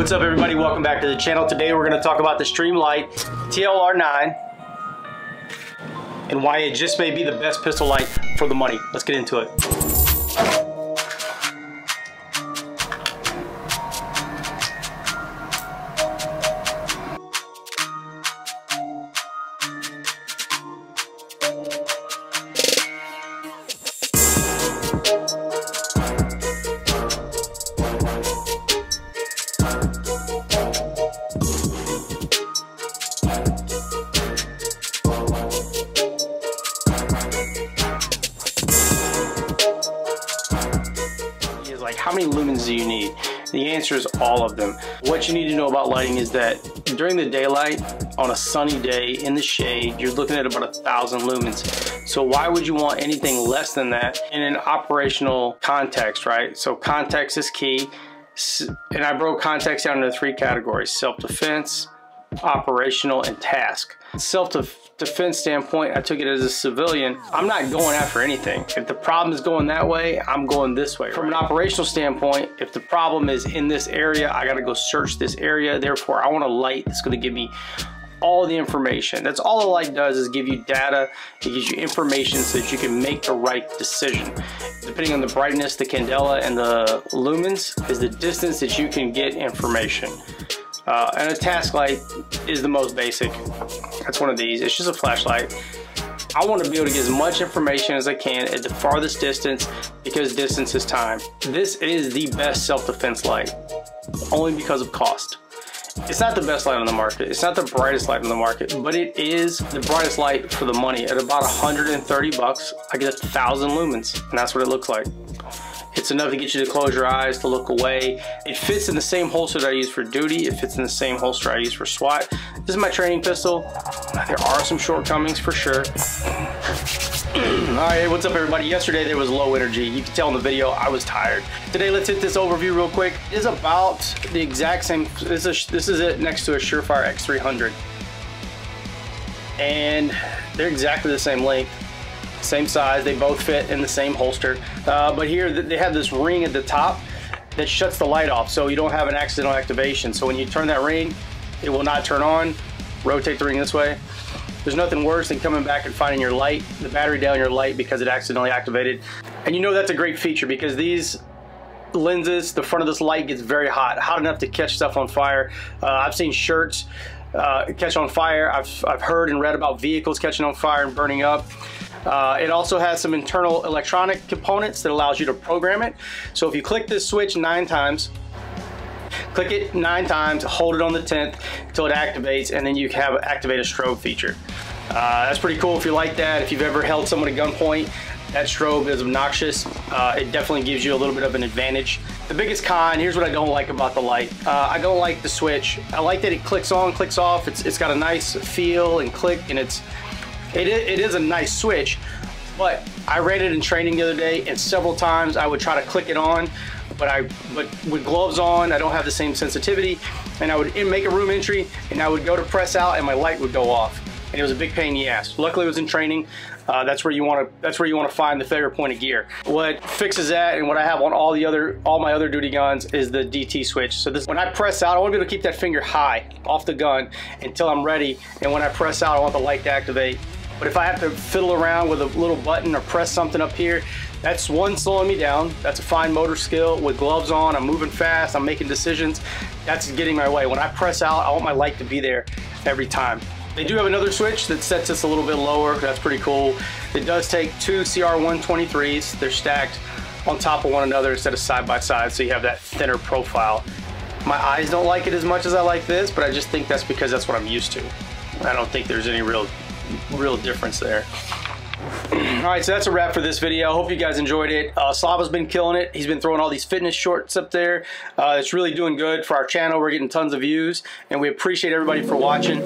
What's up everybody, welcome back to the channel. Today we're going to talk about the Streamlight TLR9 and why it just may be the best pistol light for the money. Let's get into it. Like, how many lumens do you need? The answer is all of them. What you need to know about lighting is that during the daylight, on a sunny day in the shade, you're looking at about 1,000 lumens. So why would you want anything less than that in an operational context, right? So context is key. And I broke context down into 3 categories: self-defense, operational, and task. Self-defense standpoint, I took it as a civilian. I'm not going after anything. If the problem is going that way, I'm going this way. From an operational standpoint, if the problem is in this area, I gotta go search this area. Therefore, I want a light that's gonna give me all the information. That's all a light does, is give you data. It gives you information so that you can make the right decision. Depending on the brightness, the candela, and the lumens is the distance that you can get information. And a task light is the most basic. That's one of these. It's just a flashlight. I want to be able to get as much information as I can at the farthest distance, because distance is time. This is the best self-defense light, only because of cost. It's not the best light on the market. It's not the brightest light on the market, but it is the brightest light for the money. At about 130 bucks, I get 1,000 lumens, and that's what it looks like. It's enough to get you to close your eyes, to look away. It fits in the same holster that I use for duty. It fits in the same holster I use for SWAT. This is my training pistol. There are some shortcomings for sure. All right, what's up everybody? Yesterday there was low energy. You can tell in the video I was tired. Today let's hit this overview real quick. It is about the exact same. This is it next to a Surefire X300. And they're exactly the same length. Same size, they both fit in the same holster, but here they have this ring at the top that shuts the light off, so you don't have an accidental activation. So when you turn that ring, it will not turn on. Rotate the ring this way. There's nothing worse than coming back and finding your light, the battery down your light, because it accidentally activated. And you know that's a great feature, because these lenses, the front of this light gets very hot enough to catch stuff on fire. I've seen shirts catch on fire. I've heard and read about vehicles catching on fire and burning up. It also has some internal electronic components that allows you to program it. So if you click this switch 9 times, click it 9 times, hold it on the 10th until it activates, and then you have activate a strobe feature. That's pretty cool if you like that. If you've ever held someone at gunpoint, that strobe is obnoxious. It definitely gives you a little bit of an advantage. The biggest con, here's what I don't like about the light. I don't like the switch. I like that it clicks on, clicks off. It's got a nice feel and click, and it is a nice switch, but I ran it in training the other day, and several times I would try to click it on, but with gloves on, I don't have the same sensitivity, and I would make a room entry, and I would go to press out, and my light would go off, and it was a big pain in the ass. Luckily, it was in training. That's where you want to find the favorite point of gear. What fixes that, and what I have on all my other duty guns, is the DT switch. So when I press out, I want to be able to keep that finger high off the gun until I'm ready, and when I press out, I want the light to activate. But if I have to fiddle around with a little button or press something up here, that's one, slowing me down. That's a fine motor skill. With gloves on, I'm moving fast, I'm making decisions. That's getting my way. When I press out, I want my light to be there every time. They do have another switch that sets this a little bit lower. That's pretty cool. It does take 2 CR123s. They're stacked on top of one another instead of side by side, so you have that thinner profile. My eyes don't like it as much as I like this, but I just think that's because that's what I'm used to. I don't think there's any real difference there. Alright, so that's a wrap for this video. I hope you guys enjoyed it. Slava's been killing it. He's been throwing all these fitness shorts up there. It's really doing good for our channel. We're getting tons of views, and we appreciate everybody for watching.